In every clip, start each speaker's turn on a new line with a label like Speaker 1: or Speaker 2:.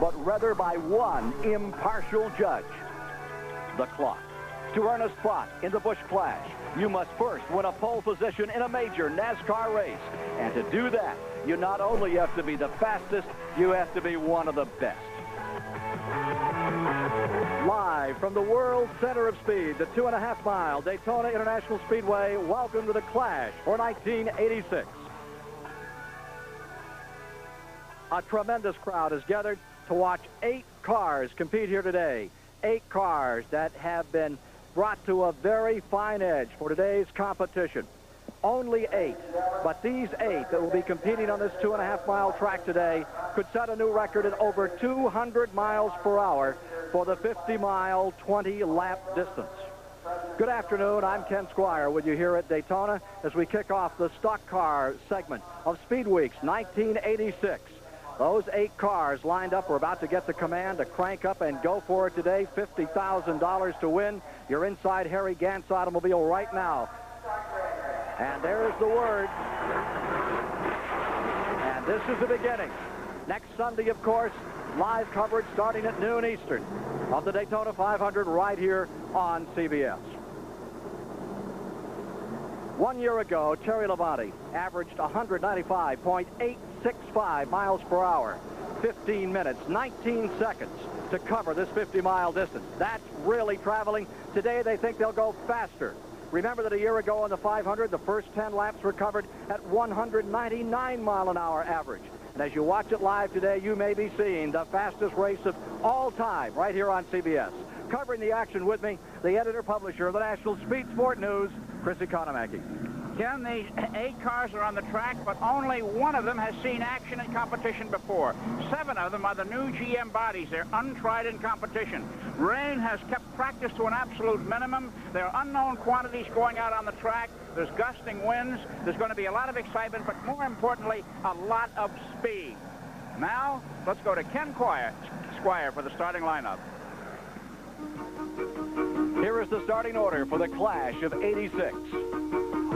Speaker 1: but rather by one impartial judge, the clock. To earn a spot in the Busch Clash, you must first win a pole position in a major NASCAR race. And to do that, you not only have to be the fastest, you have to be one of the best. Live from the world center of speed, the 2.5-mile Daytona International Speedway, welcome to the Clash for 1986. A tremendous crowd has gathered to watch 8 cars compete here today. 8 cars that have been brought to a very fine edge for today's competition. Only 8, but these 8 that will be competing on this 2.5-mile track today could set a new record at over 200 miles per hour for the 50-mile, 20-lap distance. Good afternoon, I'm Ken Squire with you here at Daytona as we kick off the stock car segment of Speed Weeks 1986. Those 8 cars lined up are about to get the command to crank up and go for it today. $50,000 to win. You're inside Harry Gant's automobile right now. And there's the word. And this is the beginning. Next Sunday, of course, live coverage starting at noon Eastern of the Daytona 500 right here on CBS. 1 year ago, Terry Labonte averaged 195.865 miles per hour, 15 minutes, 19 seconds to cover this 50-mile distance. That's really traveling. Today, they think they'll go faster. Remember that a year ago on the 500, the first 10 laps were covered at 199-mile-an-hour average. And as you watch it live today, you may be seeing the fastest race of all time right here on CBS. Covering the action with me, the editor-publisher of the National Speed Sport News, Chris Economaki.
Speaker 2: Ken, the 8 cars are on the track, but only one of them has seen action in competition before. 7 of them are the new GM bodies. They're untried in competition. Rain has kept practice to an absolute minimum. There are unknown quantities going out on the track. There's gusting winds. There's going to be a lot of excitement, but more importantly, a lot of speed. Now, let's go to Ken Squire for the starting lineup.
Speaker 1: Here is the starting order for the Clash of '86.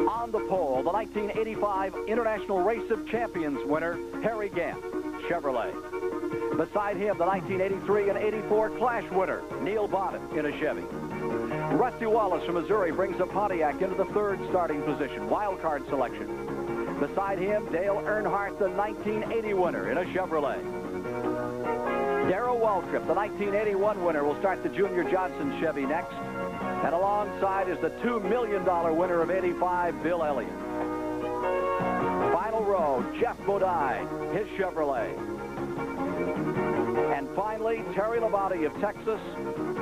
Speaker 1: On the pole, the 1985 International Race of Champions winner, Harry Gant, Chevrolet. Beside him, the 1983 and '84 Clash winner, Neil Bonnet, in a Chevy. Rusty Wallace from Missouri brings a Pontiac into the 3rd starting position, wild card selection. Beside him, Dale Earnhardt, the 1980 winner, in a Chevrolet. Darrell Waltrip, the 1981 winner, will start the Junior Johnson Chevy next. And alongside is the $2 million winner of '85, Bill Elliott. Final row, Jeff Bodine, his Chevrolet. And finally, Terry Labonte of Texas,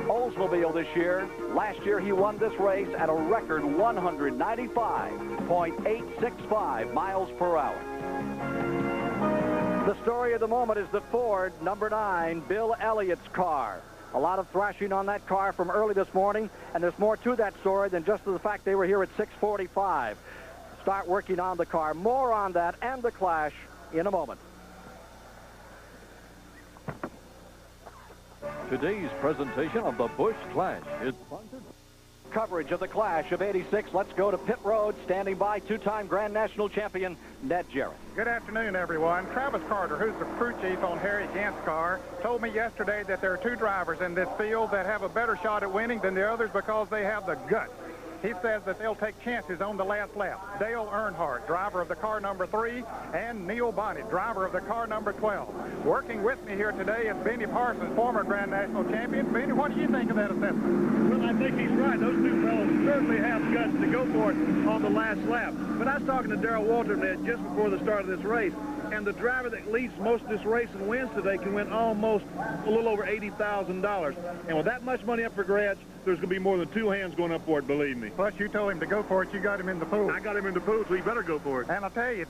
Speaker 1: Oldsmobile this year. Last year, he won this race at a record 195.865 miles per hour. The story of the moment is the Ford number 9, Bill Elliott's car. A lot of thrashing on that car from early this morning, and there's more to that story than just the fact they were here at 6:45. Start working on the car. More on that and the Clash in a moment.
Speaker 3: Today's presentation of the Busch Clash is sponsored.
Speaker 1: Coverage of the Clash of '86. Let's go to pit road. Standing by, 2-time Grand National Champion, Ned Jarrett.
Speaker 4: Good afternoon, everyone. Travis Carter, who's the crew chief on Harry Gant's car, told me yesterday that there are 2 drivers in this field that have a better shot at winning than the others because they have the guts. He says that they'll take chances on the last lap. Dale Earnhardt, driver of the car number 3, and Neil Bonnet, driver of the car number 12. Working with me here today is Benny Parsons, former Grand National Champion. Benny, what do you think of that assessment?
Speaker 5: Well, I think he's right. Those 2 fellows certainly have guts to go for it on the last lap. But I was talking to Darrell Waltrip just before the start of this race, and the driver that leads most of this race and wins today can win almost a little over $80,000. And with that much money up for grabs, there's going to be more than 2 hands going up for it, believe me.
Speaker 4: Plus, you told him to go for it. You got him in the pool.
Speaker 5: I got him in the pool, so he better go for it.
Speaker 4: And I'll tell you,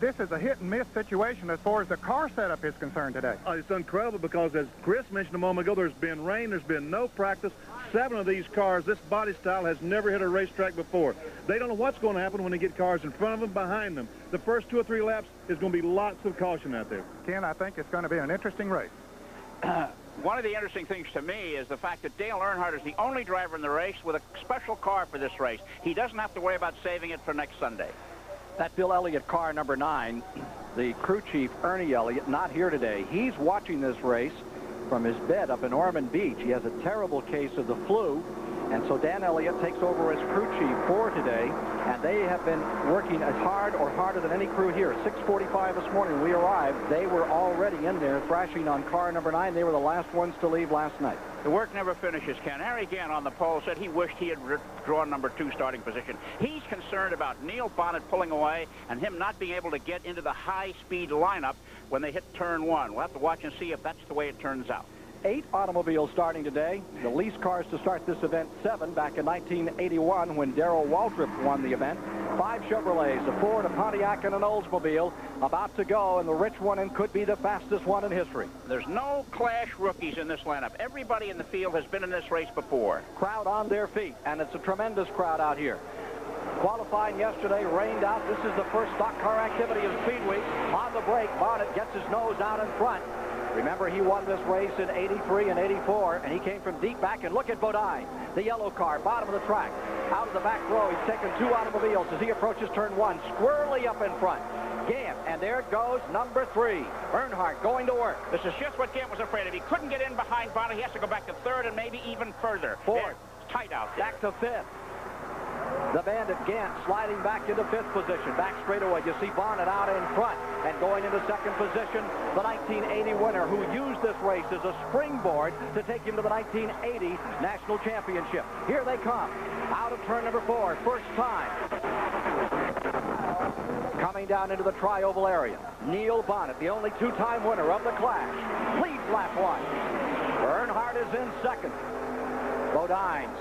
Speaker 4: this is a hit-and-miss situation as far as the car setup is concerned today.
Speaker 5: It's incredible because, as Chris mentioned a moment ago, there's been rain, there's been no practice. 7 of these cars, this body style has never hit a racetrack before. They don't know what's going to happen when they get cars in front of them, behind them. The first 2 or 3 laps is going to be lots of caution out there.
Speaker 4: Ken, I think it's going to be an interesting race.
Speaker 2: One of the interesting things to me is the fact that Dale Earnhardt is the only driver in the race with a special car for this race. He doesn't have to worry about saving it for next Sunday.
Speaker 1: That Bill Elliott car number 9 the crew chief, Ernie Elliott, not here today. He's watching this race from his bed up in Ormond Beach. He has a terrible case of the flu, and so Dan Elliott takes over as crew chief for today, and they have been working as hard or harder than any crew here. 6:45 this morning we arrived. They were already in there thrashing on car number 9. They were the last ones to leave last night.
Speaker 2: The work never finishes, Ken. Harry Gant on the pole said he wished he had drawn number 2 starting position. He's concerned about Neil Bonnet pulling away and him not being able to get into the high-speed lineup when they hit turn 1. We'll have to watch and see if that's the way it turns out.
Speaker 1: 8 automobiles starting today. The least cars to start this event, 7 back in 1981 when Darrell Waltrip won the event. 5 Chevrolets, a Ford, a Pontiac, and an Oldsmobile about to go, and the rich one and could be the fastest one in history.
Speaker 2: There's no Clash rookies in this lineup. Everybody in the field has been in this race before.
Speaker 1: Crowd on their feet, and it's a tremendous crowd out here. Qualifying yesterday, rained out. This is the first stock car activity of Speedway. On the brake, Bonnet gets his nose out in front. Remember, he won this race in 83 and 84, and he came from deep back. And look at Bodine, the yellow car, bottom of the track. Out of the back row, he's taken 2 automobiles as he approaches turn 1, squarely up in front. Gant, and there goes number 3. Earnhardt going to work.
Speaker 2: This is just what Gant was afraid of. He couldn't get in behind Bonnet. He has to go back to 3rd and maybe even further.
Speaker 1: 4th.
Speaker 2: It's tight out there.
Speaker 1: Back to 5th. The Bandit Gant sliding back into 5th position. Back straightaway. You see Bonnet out in front and going into 2nd position. The 1980 winner who used this race as a springboard to take him to the 1980 National Championship. Here they come. Out of turn number 4. First time. Coming down into the tri-oval area. Neil Bonnet, the only 2-time winner of the Clash, leads lap 1. Earnhardt is in 2nd. Bodines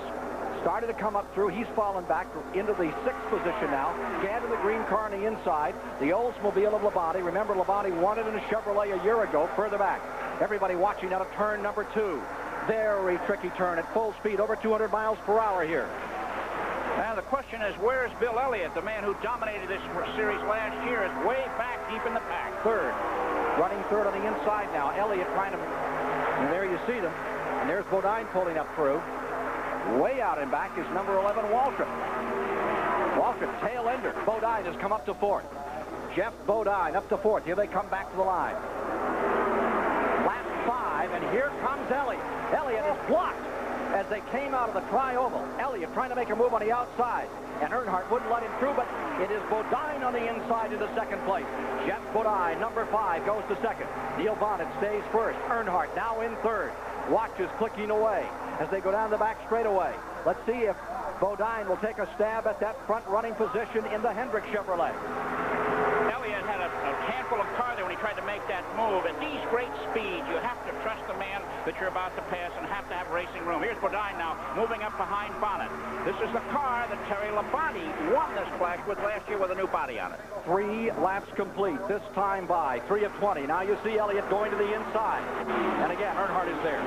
Speaker 1: started to come up through. He's fallen back into the 6th position now. Gant in the green car on the inside. The Oldsmobile of Labonte. Remember, Labonte won it in a Chevrolet a year ago. Further back. Everybody watching out of turn number 2. Very tricky turn at full speed. Over 200 miles per hour here.
Speaker 2: Now, the question is, where's Bill Elliott? The man who dominated this series last year is way back deep in the pack.
Speaker 1: 3rd. Running 3rd on the inside now. Elliott trying to... And there you see them. And there's Bodine pulling up through. Way out and back is number 11, Waltrip. Waltrip, tail ender. Bodine has come up to 4th. Jeff Bodine up to 4th. Here they come back to the line. Lap 5, and here comes Elliott. Elliott is blocked as they came out of the tri-oval. Elliott trying to make a move on the outside, and Earnhardt wouldn't let him through, but it is Bodine on the inside into 2nd place. Jeff Bodine, number 5, goes to 2nd. Neil Bonnet stays 1st. Earnhardt now in 3rd. Watch is clicking away as they go down the back straightaway. Let's see if Bodine will take a stab at that front running position in the Hendrick Chevrolet.
Speaker 2: Elliott had a handful of car there when he tried to make that move. At these great speeds, you have to trust the man that you're about to pass and have to have racing room. Here's Bodine now moving up behind Bonnet. This is the car that Terry Labonte won this Clash with last year with a new body on it.
Speaker 1: 3 laps complete, this time by 3 of 20. Now you see Elliott going to the inside. And again, Earnhardt is there.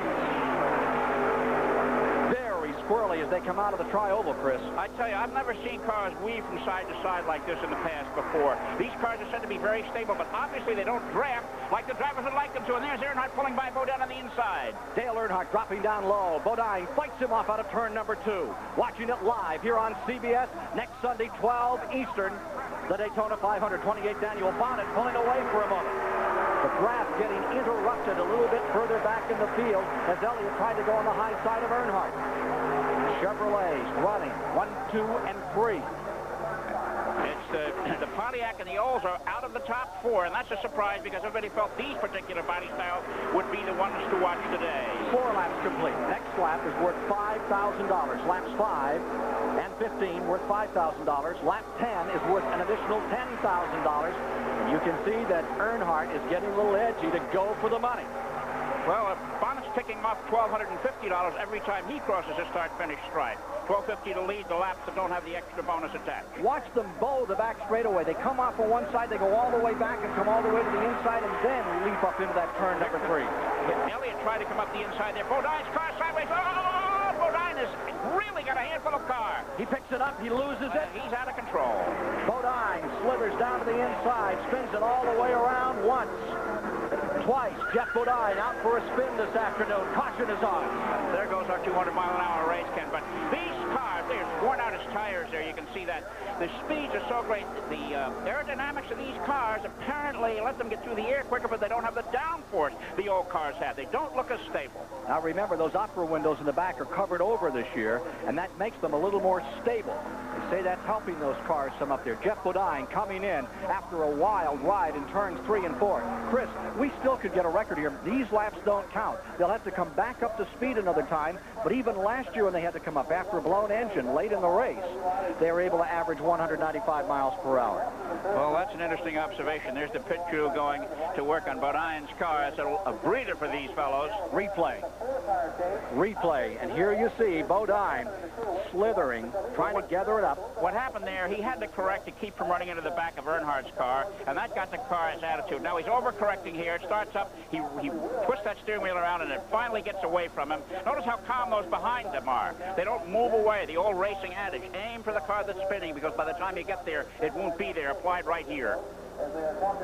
Speaker 1: Very squirrely as they come out of the tri-oval, Chris.
Speaker 2: I tell you, I've never seen cars weave from side to side like this in the past before. These cars are said to be very stable, but obviously they don't draft like the drivers would like them to. And there's Earnhardt pulling by Bodine on the inside.
Speaker 1: Dale Earnhardt dropping down low. Bodine fights him off out of turn number 2. Watching it live here on CBS next Sunday, 12 Eastern. The Daytona 500, 28th annual. Bonnet pulling away for a moment. The draft getting interrupted a little bit further back in the field as Elliott tried to go on the high side of Earnhardt. Chevrolets running 1, 2, and 3.
Speaker 2: It's the Pontiac and the Olds are out of the top 4, and that's a surprise because everybody felt these particular body styles would be the ones to watch today.
Speaker 1: 4 laps complete. Next lap is worth $5,000. Laps 5 and 15 worth $5,000. Lap 10 is worth an additional $10,000. And you can see that Earnhardt is getting a little edgy to go for the money.
Speaker 2: Well, Bonnet's picking off $1,250 every time he crosses the start-finish stripe. $1,250 to lead the laps that don't have the extra bonus attached.
Speaker 1: Watch them bow the back straightaway. They come off on one side, they go all the way back and come all the way to the inside and then leap up into that turn number 3.
Speaker 2: Elliott tried to come up the inside there. Bodine's car sideways. Oh, Bodine has really got a handful of car.
Speaker 1: He picks it up, he loses it.
Speaker 2: He's out of control.
Speaker 1: Bodine slithers down to the inside, spins it all the way around once. Twice. Jeff Bodine out for a spin this afternoon. Caution is on.
Speaker 2: There goes our 200-mile-an-hour race, Ken. But these cars, really has worn out his tires there. You can see that. The speeds are so great. The aerodynamics of these cars apparently let them get through the air quicker, but they don't have the downforce the old cars had. They don't look as stable.
Speaker 1: Now remember, those opera windows in the back are covered over this year, and that makes them a little more stable. They say that's helping those cars some up there. Jeff Bodine coming in after a wild ride in turns 3 and 4. Chris, we still could get a record here. These laps don't count. They'll have to come back up to speed another time, but even last year when they had to come up after a blown engine late in the race, they were able to average 195 miles per hour.
Speaker 2: Well, that's an interesting observation. There's the pit crew going to work on Bodine's car. That's a breather for these fellows.
Speaker 1: Replay. And here you see Bodine slithering, trying to gather it up.
Speaker 2: What happened there, he had to correct to keep from running into the back of Earnhardt's car, and that got the car's attitude. Now he's overcorrecting here. It starts up. He twists that steering wheel around, and it finally gets away from him. Notice how calm those behind him are. They don't move away. The old racing adage, aim for the car that's spinning, because by the time you get there, it won't be there. Applied right here.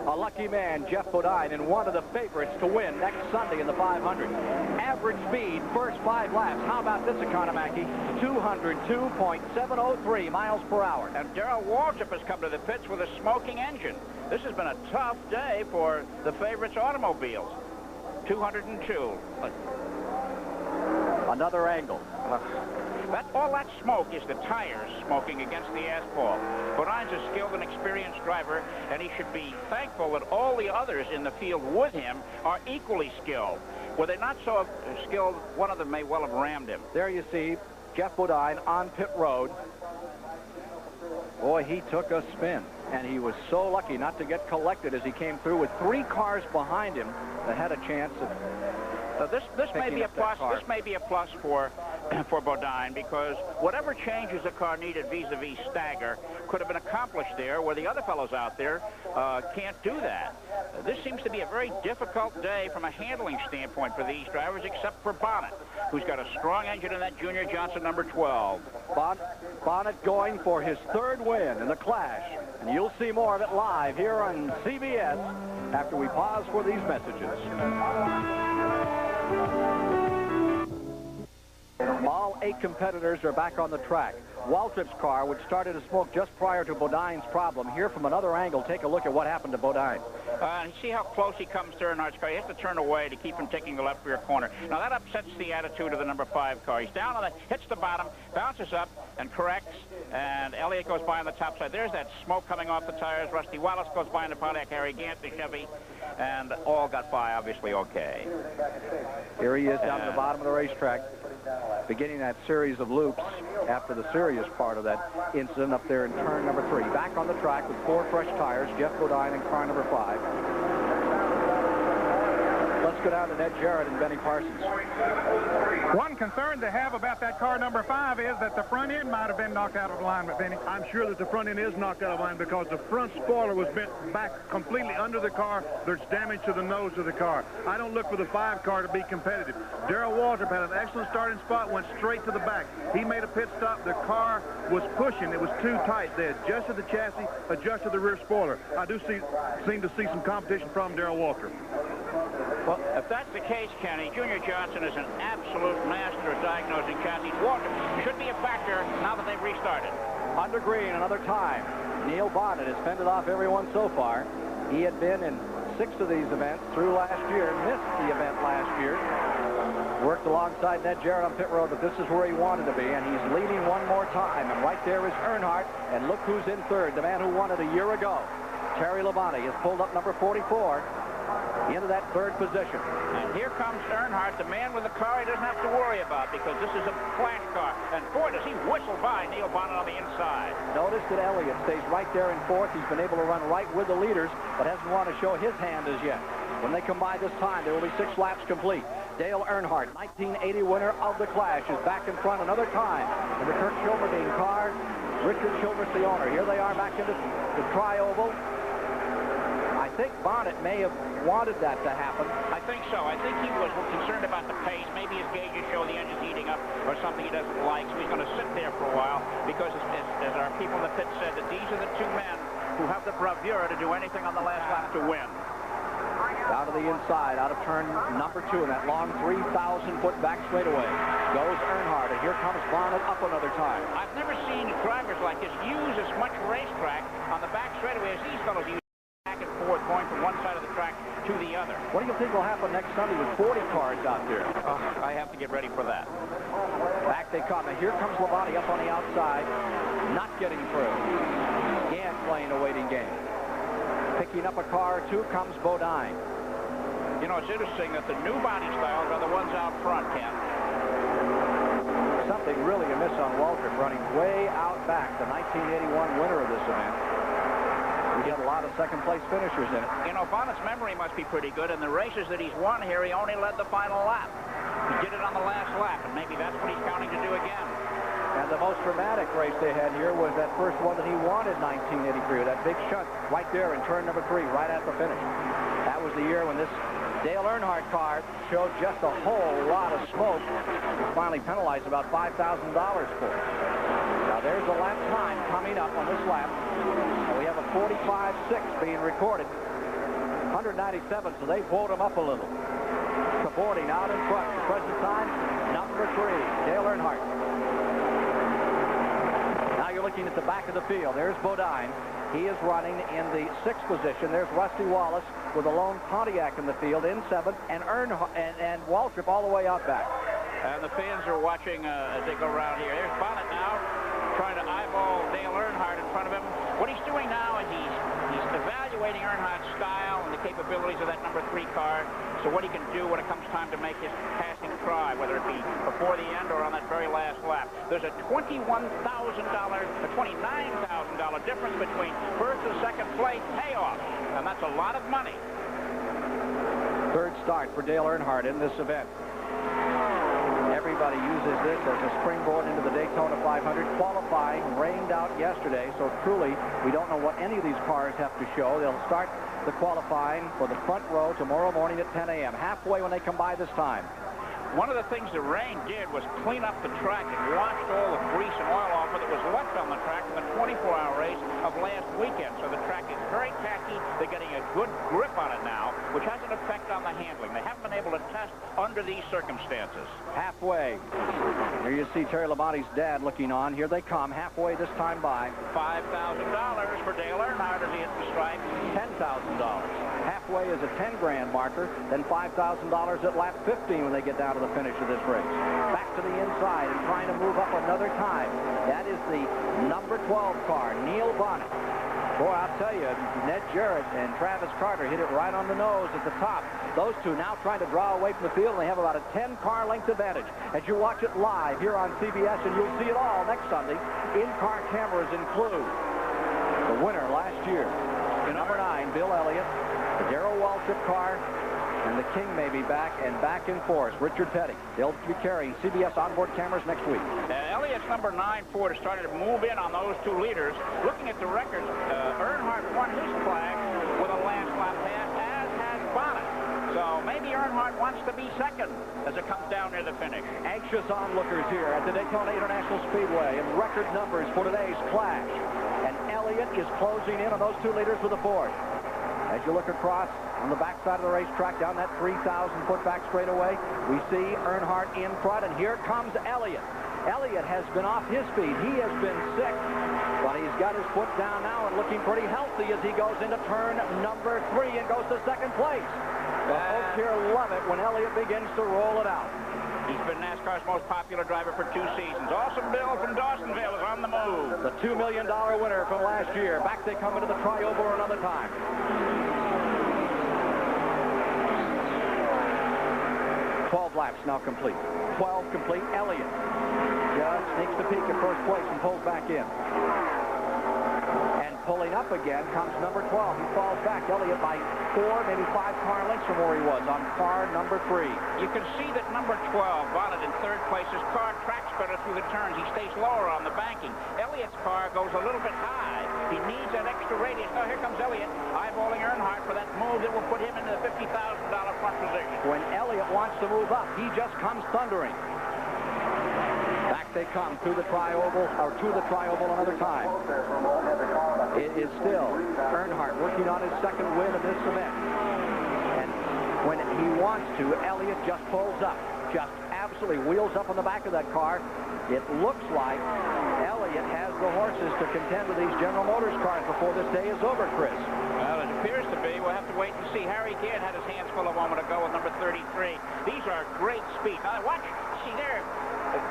Speaker 1: A lucky man, Jeff Bodine, and one of the favorites to win next Sunday in the 500. Average speed, first 5 laps. How about this, Economaki? 202.703 miles per hour.
Speaker 2: And Darrell Waltrip has come to the pits with a smoking engine. This has been a tough day for the favorites' automobiles. 202.
Speaker 1: Another angle.
Speaker 2: All that smoke is the tires smoking against the asphalt. Bodine's a skilled and experienced driver, and he should be thankful that all the others in the field with him are equally skilled. Were they not so skilled, one of them may well have rammed him.
Speaker 1: There you see Jeff Bodine on pit road. Boy, he took a spin, and he was so lucky not to get collected as he came through with 3 cars behind him that had a chance of
Speaker 2: this may be a plus. This may be a plus for Bodine, because whatever changes the car needed vis-a-vis stagger could have been accomplished there, where the other fellows out there can't do that. This seems to be a very difficult day from a handling standpoint for these drivers, except for Bonnet, who's got a strong engine in that Junior Johnson number 12.
Speaker 1: Bonnet going for his 3rd win in the Clash, and you'll see more of it live here on CBS after we pause for these messages. All 8 competitors are back on the track. Waltrip's car, which started to smoke just prior to Bodine's problem. Here from another angle, take a look at what happened to Bodine.
Speaker 2: See how close he comes to Earnhardt's car. He has to turn away to keep him taking the left rear corner. Now that upsets the attitude of the number 5 car. He's down on the, hits the bottom, bounces up, and corrects. And Elliott goes by on the top side. There's that smoke coming off the tires. Rusty Wallace goes by in the Pontiac, Harry Gant, the Chevy, and all got by obviously okay.
Speaker 1: Here he is down at the bottom of the racetrack, beginning that series of loops after the serious part of that incident up there in turn number 3. Back on the track with 4 fresh tires, Jeff Bodine in car number 5. Let's go down to Ned Jarrett and Benny Parsons.
Speaker 4: One concern to have about that car number 5 is that the front end might have been knocked out of alignment, Benny.
Speaker 5: I'm sure that the front end is knocked out of line because the front spoiler was bent back completely under the car. There's damage to the nose of the car. I don't look for the 5 car to be competitive. Darrell Waltrip had an excellent starting spot, went straight to the back. He made a pit stop. The car was pushing. It was too tight. They adjusted the chassis, adjusted the rear spoiler. I do seem to see some competition from Darrell Waltrip.
Speaker 2: Well, if that's the case, Kenny, Junior Johnson is an absolute master of diagnosing chassis. Waltrip should be a factor now that they've restarted.
Speaker 1: Under green another time. Neil Bonnet has fended off everyone so far. He had been in 6 of these events through last year, missed the event last year. Worked alongside Ned Jarrett on pit road, but this is where he wanted to be, and he's leading one more time. And right there is Earnhardt, and look who's in 3rd, the man who won it a year ago. Terry Labonte has pulled up number 44 into that 3rd position.
Speaker 2: And here comes Earnhardt, the man with the car he doesn't have to worry about, because this is a flash car. And boy, does he whistle by Neil Bonnet on the inside.
Speaker 1: Notice that Elliott stays right there in 4th. He's been able to run right with the leaders, but hasn't wanted to show his hand as yet. When they come by this time, there will be 6 laps complete. Dale Earnhardt, 1980 winner of the Clash, is back in front another time in the Kirk Schilmerdine car. Richard Childress, the owner. Here they are back into the tri-oval. I think Bonnet may have wanted that to happen.
Speaker 2: I think so. I think he was concerned about the pace. Maybe his gauges show the engine's heating up or something he doesn't like, so he's going to sit there for a while because, as our people in the pit said, that these are the 2 men who have the bravura to do anything on the last lap to win.
Speaker 1: Down to the inside, out of turn number 2 in that long 3,000-foot back straightaway. Goes Earnhardt, and here comes Bonnet up another time.
Speaker 2: I've never seen drivers like this use as much racetrack on the back straightaway as these fellows use back and forth, going from one side of the track to the other.
Speaker 1: What do you think will happen next Sunday with 40 cars out there?
Speaker 2: I have to get ready for that.
Speaker 1: Back they come, and here comes Labonte up on the outside, not getting through. Gant playing a waiting game. Picking up a car or two comes Bodine.
Speaker 2: You know, it's interesting that the new body styles are the ones out front, Ken.
Speaker 1: Something really amiss on Waltrip, running way out back, the 1981 winner of this event. We get a lot of second-place finishers in it.
Speaker 2: You know, Bonnet's memory must be pretty good. In the races that he's won here, he only led the final lap. He did it on the last lap, and maybe that's what he's counting to do again.
Speaker 1: And the most dramatic race they had here was that first one that he won in 1983, that big shunt right there in turn number 3, right at the finish. That was the year when this Dale Earnhardt car showed just a whole lot of smoke. He finally penalized about $5,000 for it. Now there's the lap time coming up on this lap. And we have a 45.6 being recorded. 197, so they pulled him up a little. Cavorting out in front. The present time, number 3, Dale Earnhardt. Now you're looking at the back of the field. There's Bodine. He is running in the 6th position. There's Rusty Wallace with a lone Pontiac in the field in 7th, and Waltrip all the way out back.
Speaker 2: And the fans are watching as they go around here. There's Bonnet now trying to eyeball Dale Earnhardt in front of him. What he's doing now is he's evaluating Earnhardt's style and the capabilities of that number 3 car. So what he can do when it comes time to make his passing try, whether it be before the end or on that very last lap. There's a $21,000, a $29,000 difference between first and second place payoff, and that's a lot of money.
Speaker 1: Third start for Dale Earnhardt in this event. Everybody uses this as a springboard into the Daytona 500. Qualifying rained out yesterday, so truly we don't know what any of these cars have to show. They'll start the qualifying for the front row tomorrow morning at 10 a.m. halfway when they come by this time.
Speaker 2: One of the things the rain did was clean up the track and washed all the grease and oil off that was left on the track from the 24-hour race of last weekend. So the track is very tacky. They're getting a good grip on it now, which has an effect on the handling. They haven't been able to test under these circumstances.
Speaker 1: Halfway. Here you see Terry Labonte's dad looking on. Here they come, halfway this time by.
Speaker 2: $5,000 for Dale Earnhardt as he hits the stripe.
Speaker 1: $10,000. Halfway is a 10-grand marker, then $5,000 at lap 15 when they get down to the finish of this race. Back to the inside and trying to move up another time. That is the number 12 car, Neil Bonnet. Boy, I'll tell you, Ned Jarrett and Travis Carter hit it right on the nose at the top. Those two now trying to draw away from the field, and they have about a 10-car length advantage. As you watch it live here on CBS, and you'll see it all next Sunday, in-car cameras include the winner last year, number 9, Bill Elliott, the Darrell Waltrip car, and the King may be back in force, Richard Petty. They'll be carrying CBS onboard cameras next week.
Speaker 2: Elliott's number 9 Ford has started to move in on those 2 leaders. Looking at the records, Earnhardt won his flag with a last lap pass, as has Bonnet. So maybe Earnhardt wants to be second as it comes down near the finish.
Speaker 1: Anxious onlookers here at the Daytona International Speedway, and record numbers for today's clash. And Elliott is closing in on those 2 leaders with a Ford. As you look across on the backside of the racetrack down that 3,000-foot back straightaway, we see Earnhardt in front, and here comes Elliott. Elliott has been off his feet. He has been sick, but he's got his foot down now and looking pretty healthy as he goes into turn number 3 and goes to second place. The folks here love it when Elliott begins to roll it out.
Speaker 2: He's been NASCAR's most popular driver for 2 seasons. Awesome Bill from Dawsonville is on the move.
Speaker 1: The $2 million winner from last year. Back they come into the Tri-Oval another time. 12 laps now complete. 12 complete. Elliott just sneaks the peak at first place and pulls back in. And pulling up again comes number 12. He falls back. Elliott by 4, maybe 5 car lengths from where he was on car number 3.
Speaker 2: You can see that number 12, Bonnet in 3rd place, his car tracks better through the turns. He stays lower on the banking. Elliott's car goes a little bit high. He needs that extra radius. Now here comes Elliott eyeballing Earnhardt for that move that will put him into the $50,000 front position.
Speaker 1: When Elliott wants to move up, he just comes thundering. Back they come through the Tri-Oval, or to the Tri-Oval another time. It is still Earnhardt working on his 2nd win of this event. And he wants to, Elliott just pulls up. Just absolutely wheels up on the back of that car. It looks like Elliott has the horses to contend with these General Motors cars before this day is over, Chris.
Speaker 2: Well, it appears to be. We'll have to wait and see. Harry Gant had his hands full a moment ago with number 33. These are great speed. Now, watch. See there.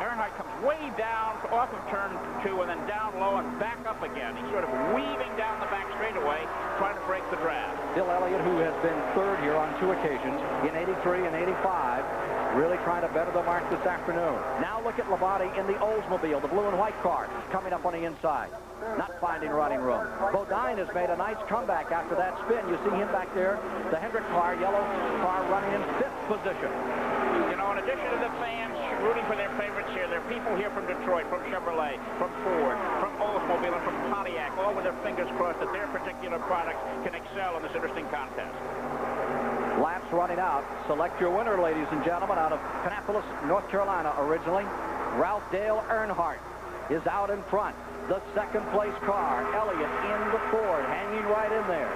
Speaker 2: Earnhardt comes way down off of turn 2 and then down low and back up again. He's sort of weaving down the back straightaway, trying to break the draft.
Speaker 1: Bill Elliott, who has been third here on 2 occasions, in 83 and 85, really trying to better the mark this afternoon. Now look at Labate in the Oldsmobile, the blue and white car, coming up on the inside. Not finding running room. Bodine has made a nice comeback after that spin. You see him back there, the Hendrick car, yellow car, running in 5th position.
Speaker 2: You know, in addition to the fans rooting for their favorites here, there are people here from Detroit, from Chevrolet, from Ford, from Oldsmobile, and from Pontiac, all with their fingers crossed that their particular product can excel in this interesting contest.
Speaker 1: Laps running out. Select your winner, ladies and gentlemen, out of Kannapolis, North Carolina originally. Ralph Dale Earnhardt is out in front. The second place car, Elliott in the Ford, hanging right in there.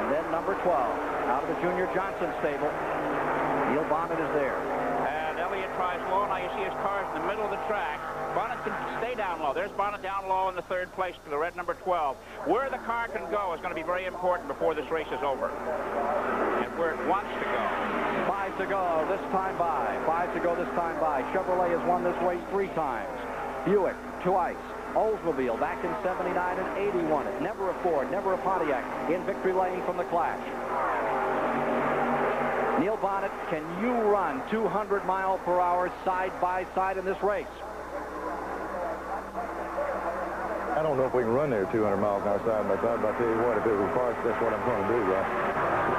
Speaker 1: And then number 12, out of the Junior Johnson stable, Neil Bonnet is there.
Speaker 2: And Elliott tries low. Now you see his car's in the middle of the track. Bonnet can stay down low. There's Bonnet down low in the 3rd place for the red number 12. Where the car can go is going to be very important before this race is over. And where it wants to go.
Speaker 1: 5 to go this time by. 5 to go this time by. Chevrolet has won this race 3 times. Buick twice. Oldsmobile back in 79 and 81. Never a Ford, never a Pontiac in victory lane from the Clash. Neil Bonnet, can you run 200 miles per hour side by side in this race?
Speaker 6: I don't know if we can run there 200 miles an hour side by side, but I tell you what, if it requires, that's what I'm going to do.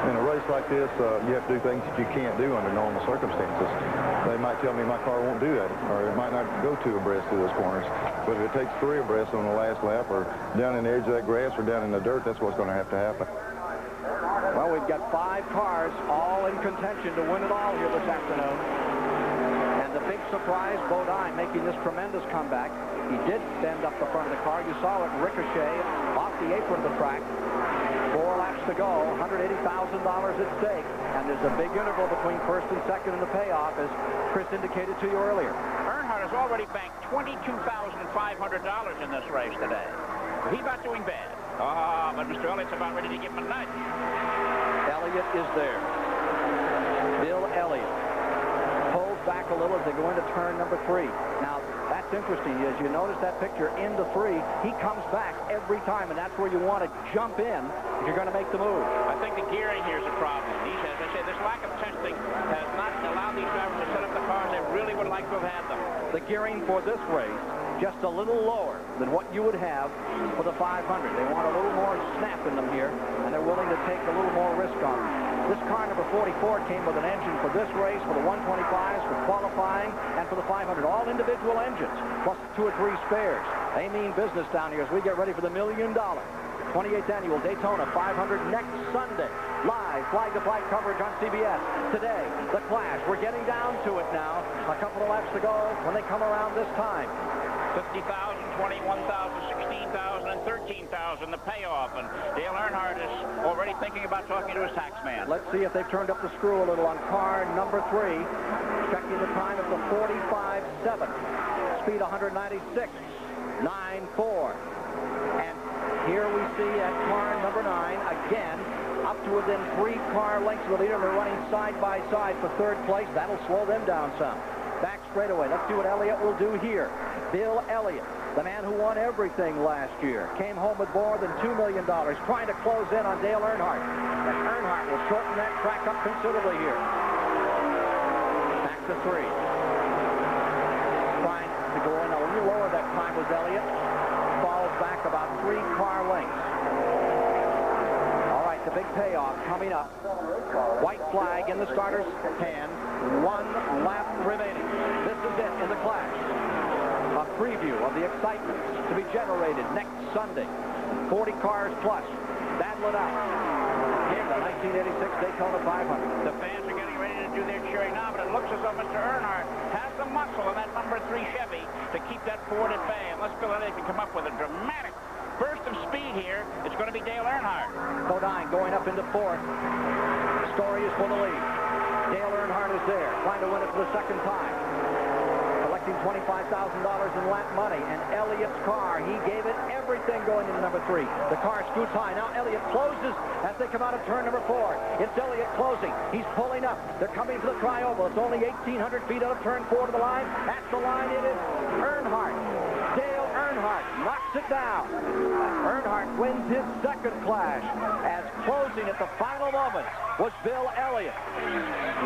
Speaker 6: In a race like this, you have to do things that you can't do under normal circumstances. They might tell me my car won't do that, or it might not go 2 abreast through those corners. But if it takes 3 abreast on the last lap, or down in the edge of that grass, or down in the dirt, that's what's going to happen.
Speaker 1: Well, we've got 5 cars all in contention to win it all here this afternoon. And the big surprise, Bodine making this tremendous comeback. He did stand up the front of the car. You saw it ricochet off the apron of the track. 4 laps to go, $180,000 at stake. And there's a big interval between 1st and 2nd in the payoff, as Chris indicated to you earlier.
Speaker 2: Earnhardt has already banked $22,500 in this race today. He's not doing bad. But Mr. Elliott's about ready to give him a nudge.
Speaker 1: Elliott is there. Bill Elliott pulls back a little as they go into turn number 3. Now, that's interesting. As you notice that picture into 3, he comes back every time, and that's where you want to jump in if you're going to make the move.
Speaker 2: I think the gearing here is a problem. As I say, this lack of testing has not allowed these drivers to set up the cars they really would like to have had them.
Speaker 1: The gearing for this race, just a little lower than what you would have for the 500. They want a little more snap in them here, and they're willing to take a little more risk on them. This car number 44 came with an engine for this race, for the 125s, for qualifying, and for the 500. All individual engines, plus 2 or 3 spares. They mean business down here as we get ready for the $1 million 28th annual Daytona 500 next Sunday. Live flag-to-flag coverage on CBS. Today, the Clash. We're getting down to it now. A couple of laps to go when they come around this time.
Speaker 2: 50,000, 21,000, 16,000, and 13,000, the payoff. And Dale Earnhardt is already thinking about talking to his tax man.
Speaker 1: Let's see if they've turned up the screw a little on car number 3. Checking the time of the 45.7. Speed 196. 9.4. And here we see at car number 9, again, up to within 3 car lengths of the leader. They're running side by side for 3rd place. That'll slow them down some. Back straightaway. Let's see what Elliott will do here. Bill Elliott, the man who won everything last year, came home with more than $2 million, trying to close in on Dale Earnhardt. And Earnhardt will shorten that track up considerably here. Back to 3. Trying to go in a little lower that time was Elliott. Falls back about 3 car lengths. All right, the big payoff coming up. White flag in the starter's hand. 1 lap remaining. This is it in the Clash. A preview of the excitement to be generated next Sunday. 40 cars plus. Battle it out. In the 1986 Daytona 500.
Speaker 2: The fans are getting ready to do their cheering now, but it looks as though Mr. Earnhardt has the muscle in that number 3 Chevy to keep that Ford at bay. Unless Bill Elliott can come up with a dramatic burst of speed here, it's going to be Dale Earnhardt.
Speaker 1: Bodine going up into 4th. Story is for the lead. Dale Earnhardt is there, trying to win it for the second time. Collecting $25,000 in lap money, and Elliott's car, he gave it everything going into number 3. The car scoots high. Now Elliott closes as they come out of turn number 4. It's Elliott closing. He's pulling up. They're coming to the tri-oval. It's only 1,800 feet out of turn 4 to the line. At the line, it is Earnhardt. Dale Earnhardt knocks it down. Earnhardt wins his second clash, as closing at the final moments was Bill Elliott.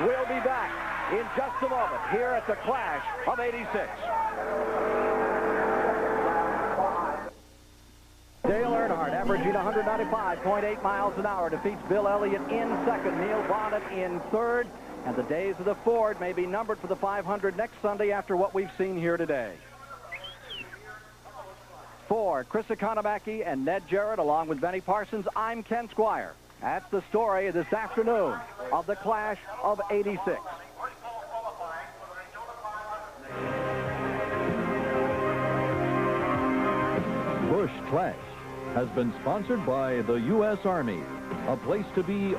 Speaker 1: We'll be back in just a moment here at the Clash of '86. Dale Earnhardt, averaging 195.8 miles an hour, defeats Bill Elliott in second, Neil Bonnet in third, and the days of the Ford may be numbered for the 500 next Sunday after what we've seen here today. For Chris Economaki and Ned Jarrett, along with Benny Parsons, I'm Ken Squire. That's the story this afternoon of the Clash of '86.
Speaker 3: Busch Clash has been sponsored by the U.S. Army, a place to be